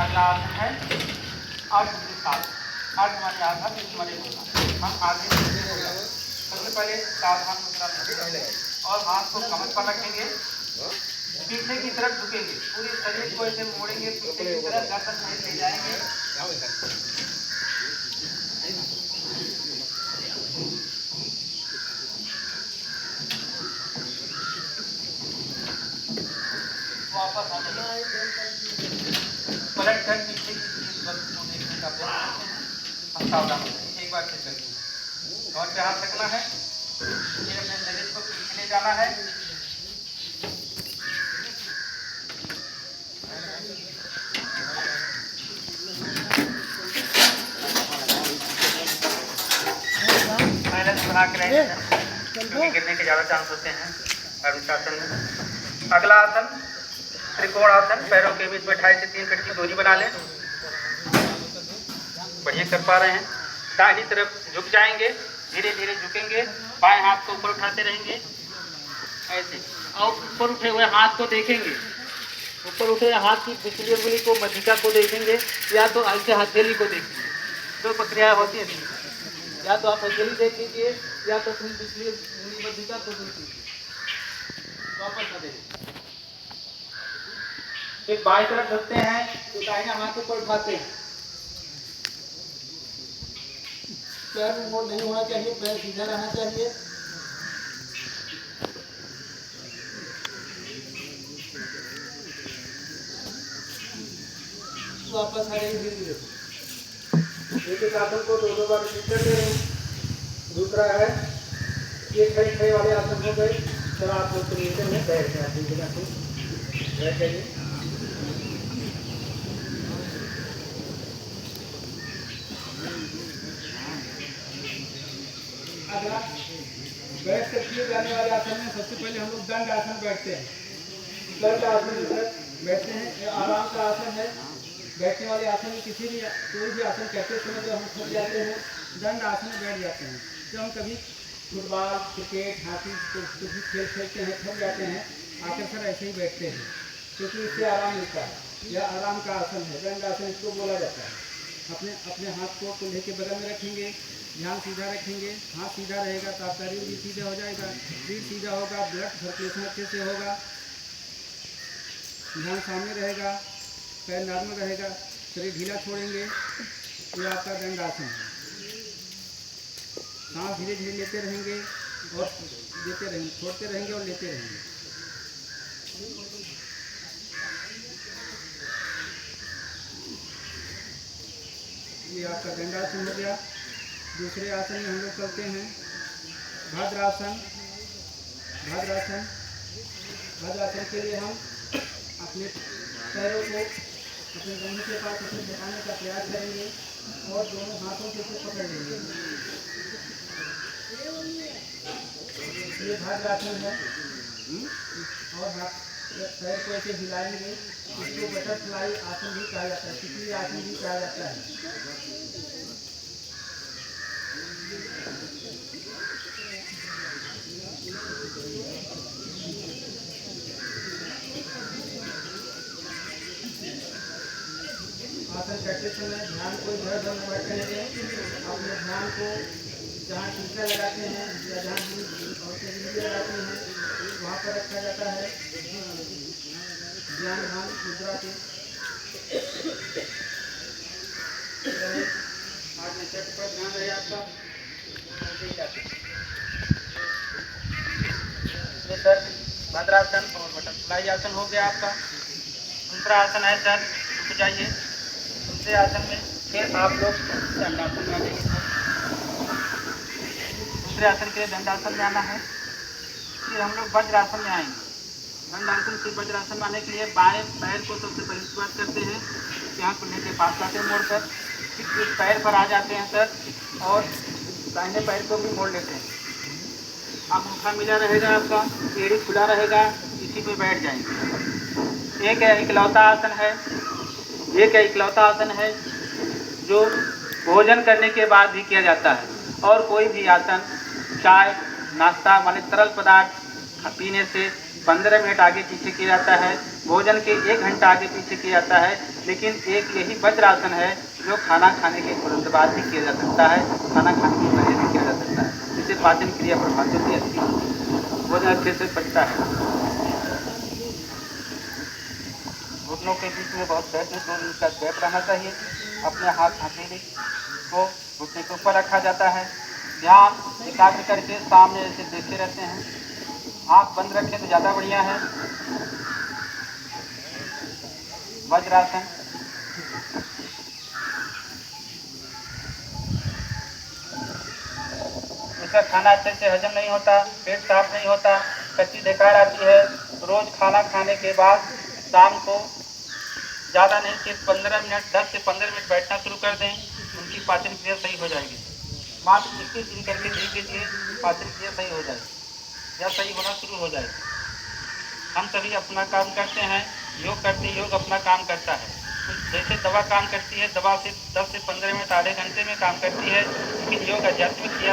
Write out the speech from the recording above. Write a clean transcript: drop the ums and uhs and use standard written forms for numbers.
अगला आसन है अर्धवृत्तासन। अर्ध माने आधा, वृत्त माने गोला। हम आगे पीछे होगा। सबसे पहले सावधान मुद्रा में और हाथ को कमर पर रखेंगे, पीछे की तरफ झुकेंगे, पूरे शरीर को ऐसे मोड़ेंगे पीछे की तरफ, गर्दन सहित ले जाएंगे। वापस आ जाइए, पलट कर पीछे की वस्तु को देखने का प्रयास करें। हम सावधान हो जाइए, एक बार फिर करिए। और पे हाथ रखना है, फिर अपने शरीर को पीछे ले जाना है। बैलेंस बना के रहेंगे, क्योंकि गिरने के ज़्यादा चांस होते हैं अर्धवृत्तासन में। अगला आसन त्रिकोण आसन। पैरों के बीच में 2.5 से 3 फीट की दूरी बना लें। बढ़िया कर पा रहे हैं। दाहिनी तरफ झुक जाएंगे, धीरे धीरे झुकेंगे, बाएं हाथ को ऊपर उठाते रहेंगे ऐसे, और ऊपर उठे हुए हाथ को देखेंगे, ऊपर उठे हाथ की पिछली उंगली को मध्यिका को देखेंगे, या तो ऐसे हथेली को देखेंगे। दो प्रक्रिया होती है, या तो आप हथेली देख लीजिए, या तो फिर पिछली उंगली मध्यिका को देख लीजिए। वापस आ जाइए, फिर बाएं तरफ झुकते हैं तो दाहिना हाथ ऊपर उठाते हैं। पैर में मोड़ नहीं होना चाहिए, पैर सीधा रहना चाहिए। वापस आ जाइए धीरे धीरे। एक आसन को 2 बार रिपीट करते हैं। दूसरा है ये खड़े वाले आसन हो गए। चलो आप लोग नीचे में बैठ जाते हैं, बैठ जाइए। अगला बैठ कर किए जाने वाले आसन में सबसे पहले हम लोग दंड आसन बैठते हैं। दंड आसन में बैठते हैं, ये आराम का आसन है। बैठने वाले आसन में किसी भी कोई भी आसन करते समय जब हम थक जाते हैं, दंड आसन में बैठ जाते हैं। जब हम कभी फुटबॉल, क्रिकेट, हॉकी कुछ भी खेल खेलते हैं, थक जाते हैं, आकर सर ऐसे ही बैठते हैं, क्योंकि इससे आराम मिलता है। यह आराम का आसन है, दंड आसन इसको बोला जाता है। अपने अपने हाथ को कुल्हे के बगल में रखेंगे, ध्यान सीधा रखेंगे। हाथ सीधा रहेगा तो आपका रीढ़ भी सीधा हो जाएगा, रीढ़ सीधा होगा, ब्लड सर्कुलेशन अच्छे से होगा, ध्यान सामने रहेगा, पैर नॉर्मल रहेगा, शरीर ढीला छोड़ेंगे। ये आपका दंड आसन है। सांस धीरे धीरे लेते रहेंगे और देते रहेंगे, छोड़ते रहेंगे और लेते रहेंगे। ये आपका दंडासन हो गया। दूसरे आसन में हम लोग चलते हैं भद्रासन। भद्रासन के लिए हम अपने पैरों को अपने जमीन के पास अपने झुकाने का प्रयास करेंगे और दोनों हाथों से पकड़ लेंगे। ये भद्रासन है। और पैर को ऐसे हिलाएंगे, इसको बटरफ्लाई आसन भी कहा जाता है, तितली आसन भी कहा जाता है। आसन करते समय ध्यान को इधर उधर मत करेंगे। अपने ध्यान को जहाँ टीका लगाते हैं या जहाँ लगाते हैं वहाँ पर रखा जाता है। ध्यान मुद्रा के हाथ में चट पर ध्यान रहे आपका। सर भद्रासन और बटरफ्लाई आसन हो गया आपका। दूसरा आसन है सर, रुक जाइए। दूसरे आसन में फिर आप लोग दंडासन में आ जाइए। दूसरे आसन के लिए दंडासन में आना है। फिर हम लोग वज्रासन में आएंगे। दंडासन से वज्रासन में आने के लिए बाएं पैर को सबसे पहले शुरुआत करते हैं, यहाँ कुल्हे के पास लाते हैं मोड़कर। फिर इस पैर पर आ जाते हैं सर और दाहिने पैर को भी मोड़ लेते हैं। अंगूठा मिला रहेगा आपका, एड़ी खुला रहेगा, इसी पे बैठ जाएंगे। एक इकलौता आसन है, एक इकलौता आसन है जो भोजन करने के बाद भी किया जाता है। और कोई भी आसन चाय नाश्ता माने तरल पदार्थ पीने से 15 मिनट आगे पीछे किया जाता है, भोजन के 1 घंटा आगे पीछे किया जाता है। लेकिन एक यही वज्रासन है जो खाना खाने के तुरंत बाद भी किया जा सकता है, खाना खाने के पहले भी किया जा सकता है। जिससे पाचन क्रिया प्रभावित होती है, अच्छी होती है, भोजन अच्छे से पचता है। घुटनों के बीच में बहुत गैप है, 2 इंच का गैप रहना चाहिए। अपने हाथ हथेली को घुटने के ऊपर रखा जाता है। ध्यान एकाग्र करके सामने ऐसे देखते रहते हैं। आँख बंद रखें तो ज़्यादा बढ़िया है। वज्रासन। इसका खाना अच्छे से हजम नहीं होता, पेट साफ नहीं होता, कच्ची डकार आती है। रोज खाना खाने के बाद शाम को ज़्यादा नहीं, सिर्फ 15 मिनट, 10 से 15 मिनट बैठना शुरू कर दें, उनकी पाचन क्रिया सही हो जाएगी। मात्र 21 दिन करके नहीं कीजिए, पाचन क्रिया सही हो जाएगी या सही होना शुरू हो जाएगी। हम सभी अपना काम करते हैं, योग करते हैं, योग अपना काम करता है। जैसे दवा काम करती है, दवा सिर्फ 10 से 15 मिनट, आधे घंटे में काम करती है, लेकिन योग आध्यात्मिक क्रिया